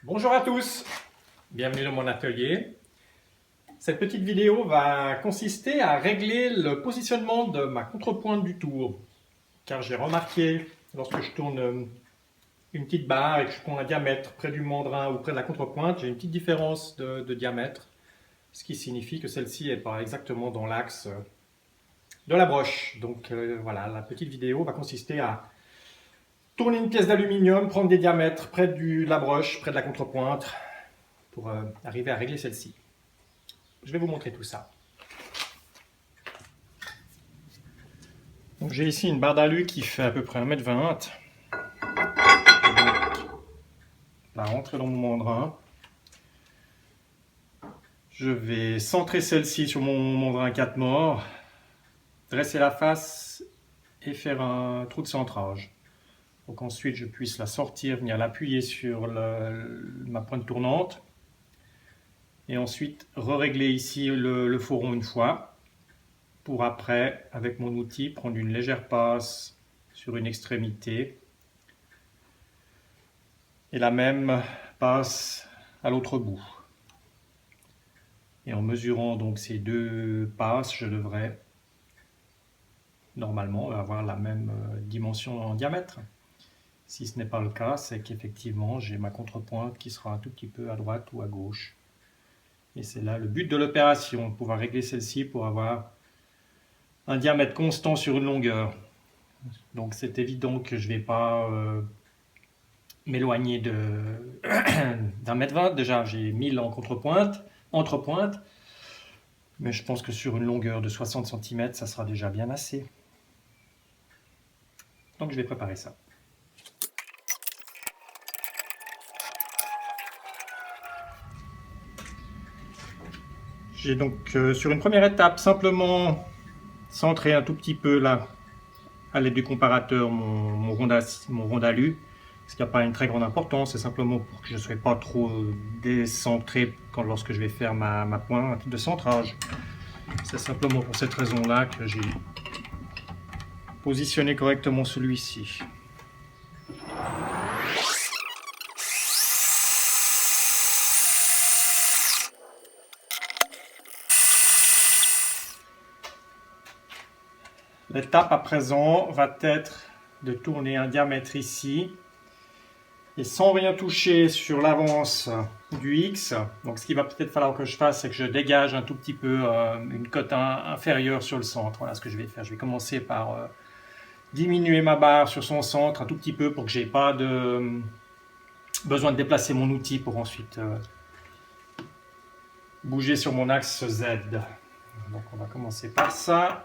Bonjour à tous, bienvenue dans mon atelier. Cette petite vidéo va consister à régler le positionnement de ma contrepointe du tour. Car j'ai remarqué, lorsque je tourne une petite barre et que je prends un diamètre près du mandrin ou près de la contrepointe, j'ai une petite différence de diamètre, ce qui signifie que celle-ci n'est pas exactement dans l'axe de la broche. Donc voilà, la petite vidéo va consister à tourner une pièce d'aluminium, prendre des diamètres près de la broche, près de la contrepointe, pour arriver à régler celle-ci. Je vais vous montrer tout ça. Donc j'ai ici une barre d'alu qui fait à peu près 1,20 m. Je vais la rentrer dans mon mandrin. Je vais centrer celle-ci sur mon mandrin 4 morts, dresser la face et faire un trou de centrage. Pour qu'ensuite je puisse la sortir, venir l'appuyer sur ma pointe tournante. Et ensuite régler ici le fauron une fois. Pour après, avec mon outil, prendre une légère passe sur une extrémité. Et la même passe à l'autre bout. Et en mesurant donc ces deux passes, je devrais normalement avoir la même dimension en diamètre. Si ce n'est pas le cas, c'est qu'effectivement j'ai ma contrepointe qui sera un tout petit peu à droite ou à gauche. Et c'est là le but de l'opération, pouvoir régler celle-ci pour avoir un diamètre constant sur une longueur. Donc c'est évident que je ne vais pas m'éloigner d'1,20 m. Déjà j'ai 1000 en contrepointe, entre-pointe. Mais je pense que sur une longueur de 60 cm, ça sera déjà bien assez. Donc je vais préparer ça. J'ai donc sur une première étape simplement centré un tout petit peu là, à l'aide du comparateur, mon rond d'alu. Ce qui n'a pas une très grande importance, c'est simplement pour que je ne sois pas trop décentré lorsque je vais faire ma pointe de centrage. C'est simplement pour cette raison-là que j'ai positionné correctement celui-ci. L'étape à présent va être de tourner un diamètre ici et sans rien toucher sur l'avance du X. Donc ce qu'il va peut-être falloir que je fasse, c'est que je dégage un tout petit peu une cote inférieure sur le centre. Voilà ce que je vais faire. Je vais commencer par diminuer ma barre sur son centre un tout petit peu pour que je n'ai pas besoin de déplacer mon outil pour ensuite bouger sur mon axe Z. Donc on va commencer par ça.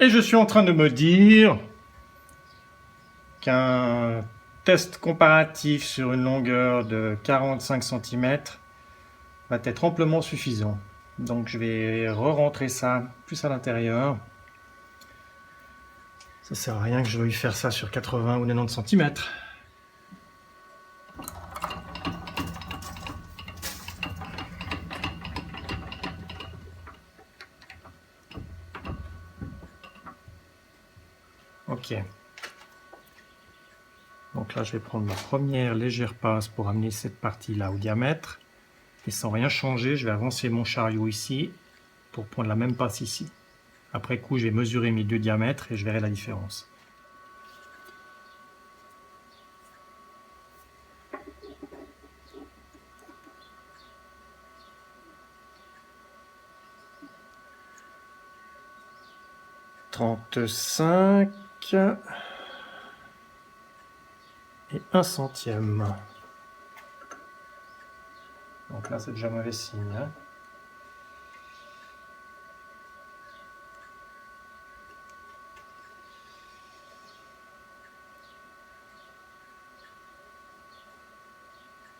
Et je suis en train de me dire qu'un test comparatif sur une longueur de 45 cm va être amplement suffisant. Donc je vais re-rentrer ça plus à l'intérieur. Ça sert à rien que je veuille faire ça sur 80 ou 90 cm. Ok. Donc là, je vais prendre ma première légère passe pour amener cette partie-là au diamètre. Et sans rien changer, je vais avancer mon chariot ici pour prendre la même passe ici. Après coup, je vais mesurer mes deux diamètres et je verrai la différence. « 35 et 1 centième. » Donc là, c'est déjà mauvais signe. Hein.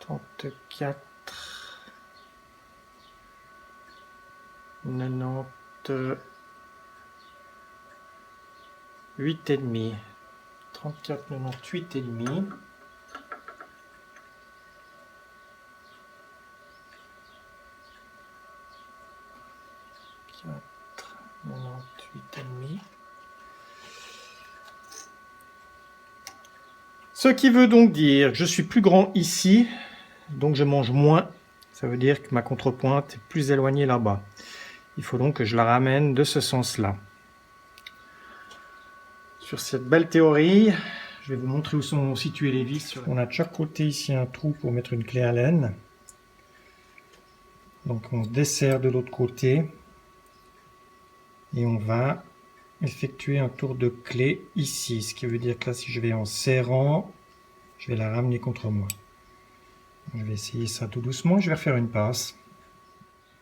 « 34, 90, 8,5. 34,98 8,5. Ce qui veut donc dire que je suis plus grand ici, donc je mange moins. Ça veut dire que ma contrepointe est plus éloignée là-bas. Il faut donc que je la ramène de ce sens-là. Sur cette belle théorie, je vais vous montrer où sont situées les vis. On a de chaque côté ici un trou pour mettre une clé Allen. Donc on dessert de l'autre côté. Et on va effectuer un tour de clé ici. Ce qui veut dire que là, si je vais en serrant, je vais la ramener contre moi. Je vais essayer ça tout doucement. Je vais refaire une passe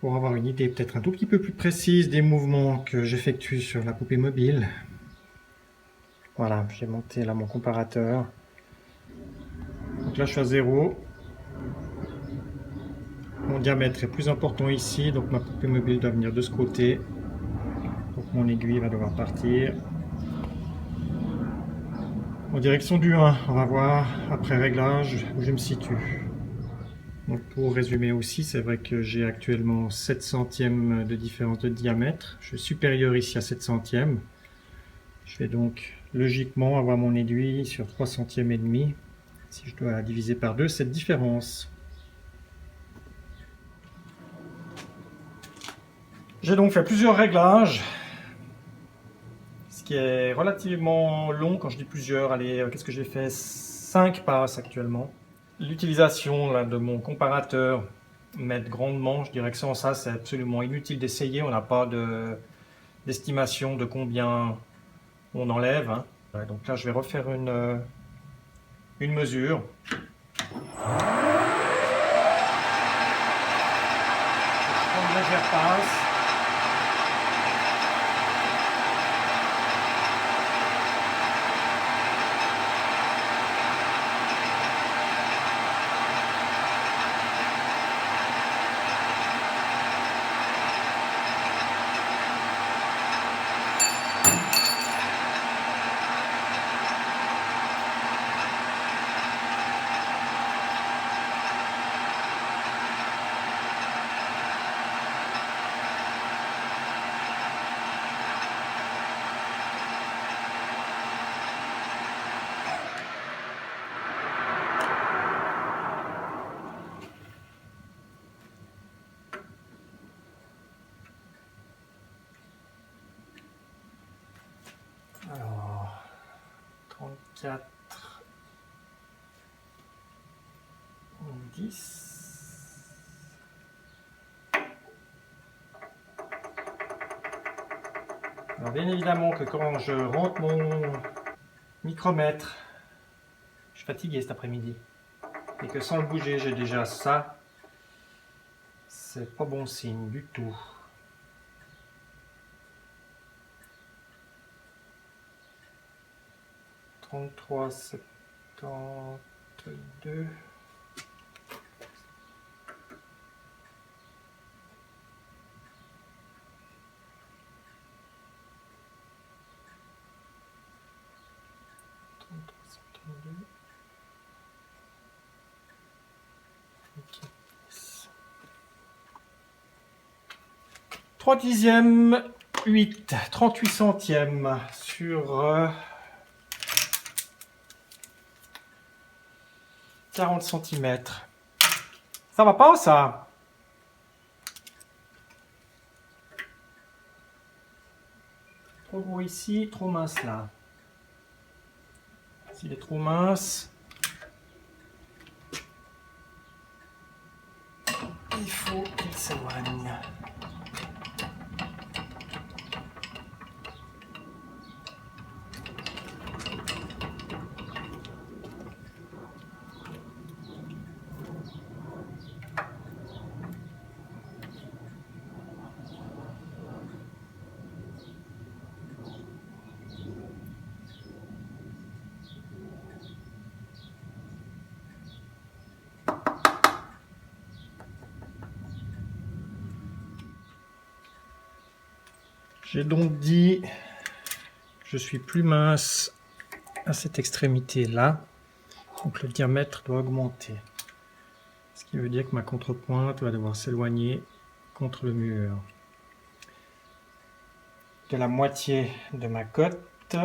pour avoir une idée peut-être un tout petit peu plus précise des mouvements que j'effectue sur la poupée mobile. Voilà, j'ai monté là mon comparateur. Donc là, je suis à 0. Mon diamètre est plus important ici, donc ma poupée mobile doit venir de ce côté. Donc mon aiguille va devoir partir en direction du 1. On va voir après réglage où je me situe. Donc pour résumer aussi, c'est vrai que j'ai actuellement 7 centièmes de différence de diamètre. Je suis supérieur ici à 7 centièmes. Je vais donc logiquement avoir mon aiguille sur 3 centièmes et demi. Si je dois diviser par 2 cette différence. J'ai donc fait plusieurs réglages. Ce qui est relativement long quand je dis plusieurs. Allez, qu'est-ce que j'ai fait? 5 passes actuellement. L'utilisation de mon comparateur m'aide grandement. Je dirais que sans ça, c'est absolument inutile d'essayer. On n'a pas d'estimation de combien on enlève. Hein. Donc là, je vais refaire une mesure. Je prends une légère passe. Alors, 34, 10. Alors bien évidemment que quand je rentre mon micromètre, je suis fatigué cet après-midi, et que sans le bouger j'ai déjà ça, c'est pas bon signe du tout. « 33,72. Okay. 3 dixièmes, 8, 38 centièmes sur 40 cm. Ça va pas ça? Trop gros ici, trop mince là. S'il est trop mince, il faut qu'il s'éloigne. J'ai donc dit que je suis plus mince à cette extrémité-là. Donc le diamètre doit augmenter. Ce qui veut dire que ma contrepointe va devoir s'éloigner contre le mur. De la moitié de ma cote,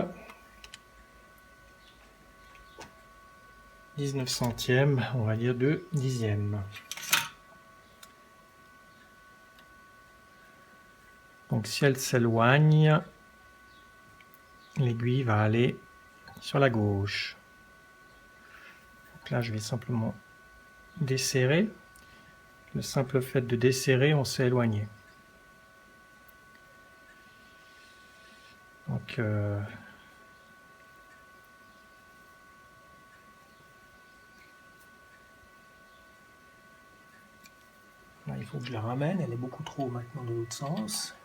19 centièmes, on va dire 2 dixièmes. Donc si elle s'éloigne, l'aiguille va aller sur la gauche. Donc là, je vais simplement desserrer. Le simple fait de desserrer, on s'est éloigné. Donc là, il faut que je la ramène, elle est beaucoup trop maintenant de l'autre sens.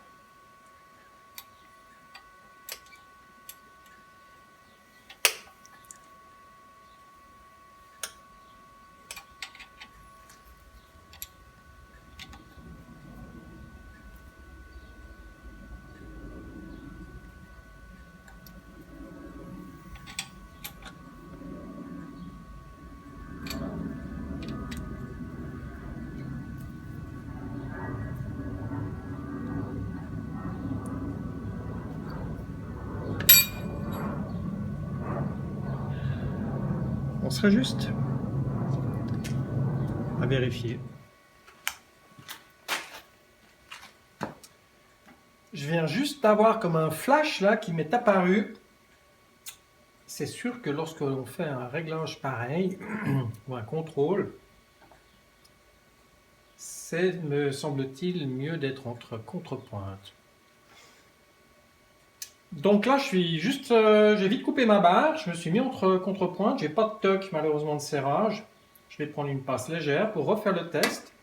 On serait juste à vérifier. Je viens juste d'avoir comme un flash là qui m'est apparu. C'est sûr que lorsque l'on fait un réglage pareil ou un contrôle, c'est, me semble-t-il, mieux d'être entre contrepointes. Donc là, je suis juste, j'ai vite coupé ma barre, je me suis mis entre contrepointes, j'ai pas de toc malheureusement de serrage. Je vais prendre une passe légère pour refaire le test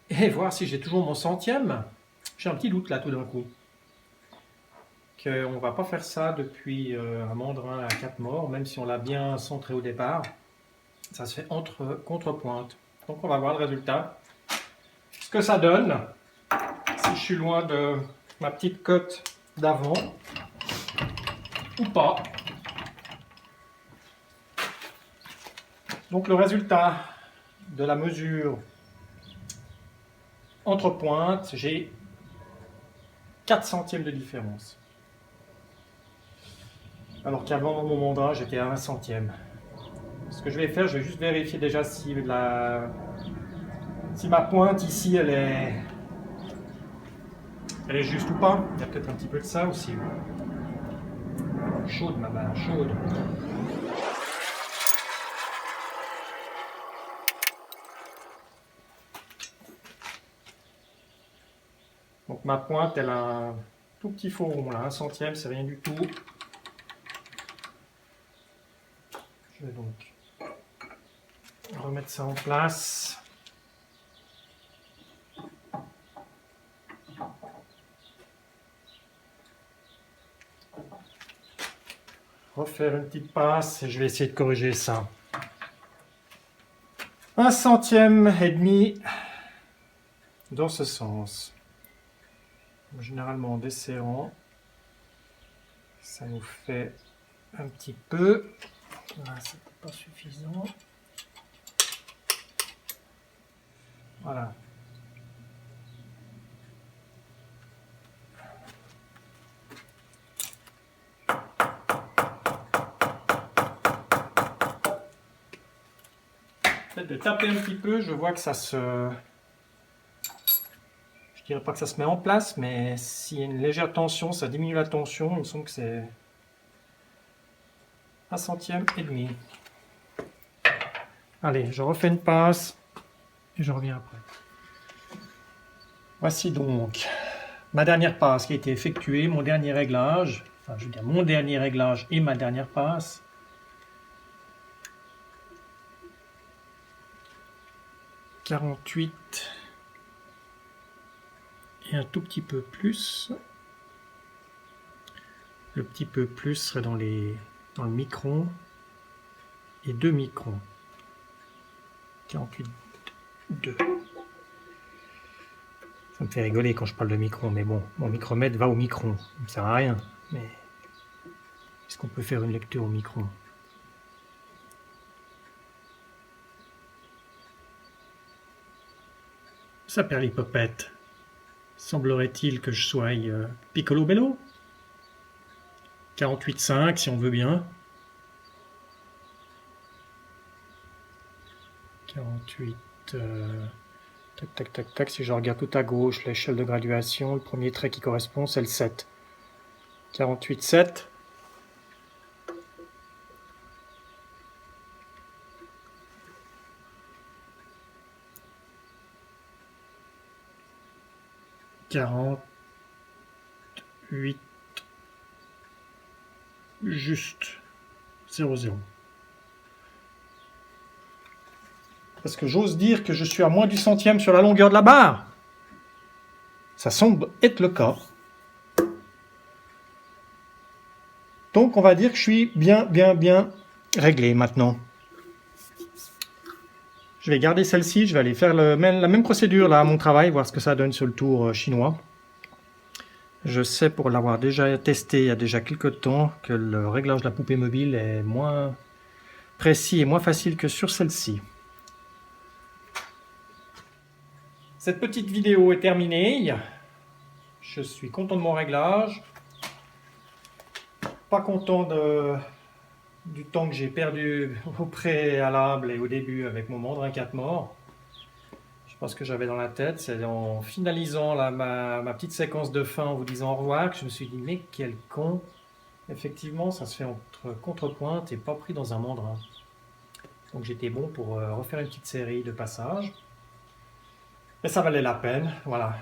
et voir si j'ai toujours mon centième. J'ai un petit doute là tout d'un coup. Qu'on ne va pas faire ça depuis un mandrin à 4 morts, même si on l'a bien centré au départ. Ça se fait entre contrepointes. Donc on va voir le résultat. Ce que ça donne, si je suis loin de ma petite cote d'avant, ou pas. Donc le résultat de la mesure entre pointes, j'ai 4 centièmes de différence. Alors qu'avant mon mandrin, j'étais à 1 centième. Ce que je vais faire, je vais juste vérifier déjà si ma pointe ici, elle est juste ou pas. Il y a peut-être un petit peu de ça aussi. Chaude ma main, chaude. Donc ma pointe, elle a un tout petit faux rond là, 1 centième, c'est rien du tout. Je vais donc remettre ça en place. Refaire une petite passe et je vais essayer de corriger ça. 1 centième et demi dans ce sens. Généralement en desserrant, ça nous fait un petit peu. Là, c'est pas suffisant. Voilà. Peut-être de taper un petit peu, je vois que ça se... Je dirais pas que ça se met en place, mais s'il y a une légère tension, ça diminue la tension. Il me semble que c'est 1 centième et demi. Allez, je refais une passe et je reviens après. Voici donc ma dernière passe qui a été effectuée, mon dernier réglage. Enfin, je veux dire mon dernier réglage et ma dernière passe. « 48 et un tout petit peu plus. Le petit peu plus serait dans le micron et 2 microns. 48,2. Ça me fait rigoler quand je parle de micron, mais bon, mon micromètre va au micron, ça ne sert à rien. Mais est-ce qu'on peut faire une lecture au micro? Ça perlipopette. Semblerait-il que je sois Piccolo Bello? 48,5 si on veut bien. 48. Tac, tac, tac, tac. Si je regarde tout à gauche, l'échelle de graduation, le premier trait qui correspond, c'est le 7. 48,7. Quarante-huit, juste 0,0. Parce que j'ose dire que je suis à moins du centième sur la longueur de la barre. Ça semble être le cas. Donc on va dire que je suis bien réglé maintenant. Je vais garder celle-ci, je vais aller faire la même procédure là à mon travail, voir ce que ça donne sur le tour chinois. Je sais pour l'avoir déjà testé il y a déjà quelques temps que le réglage de la poupée mobile est moins précis et moins facile que sur celle-ci. Cette petite vidéo est terminée. Je suis content de mon réglage. Pas content du temps que j'ai perdu au préalable et au début avec mon mandrin 4 morts. Je pense que j'avais dans la tête, c'est en finalisant ma petite séquence de fin en vous disant au revoir que je me suis dit mais quel con. Effectivement, ça se fait entre contrepointe et pas pris dans un mandrin. Donc j'étais bon pour refaire une petite série de passages. Et ça valait la peine, voilà.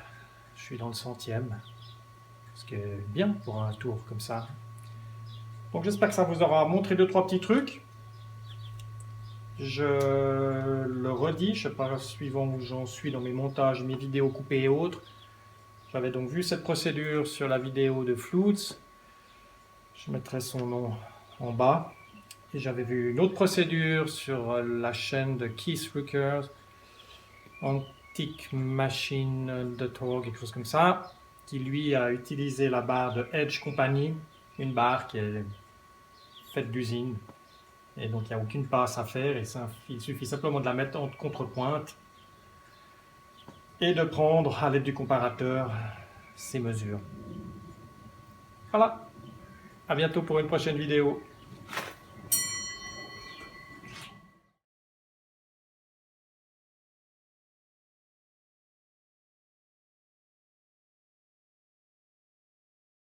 Je suis dans le 100e. Ce qui est bien pour un tour comme ça. Donc j'espère que ça vous aura montré 2-3 petits trucs. Je le redis, je ne sais pas suivant où j'en suis dans mes montages, mes vidéos coupées et autres. J'avais donc vu cette procédure sur la vidéo de Floods. Je mettrai son nom en bas. Et j'avais vu une autre procédure sur la chaîne de Keith Rickers, Antique Machine.org, quelque chose comme ça, qui lui a utilisé la barre de Edge Company, une barre qui est faite d'usine. Et donc il n'y a aucune passe à faire, et il suffit simplement de la mettre en contrepointe et de prendre à l'aide du comparateur ces mesures. Voilà, à bientôt pour une prochaine vidéo.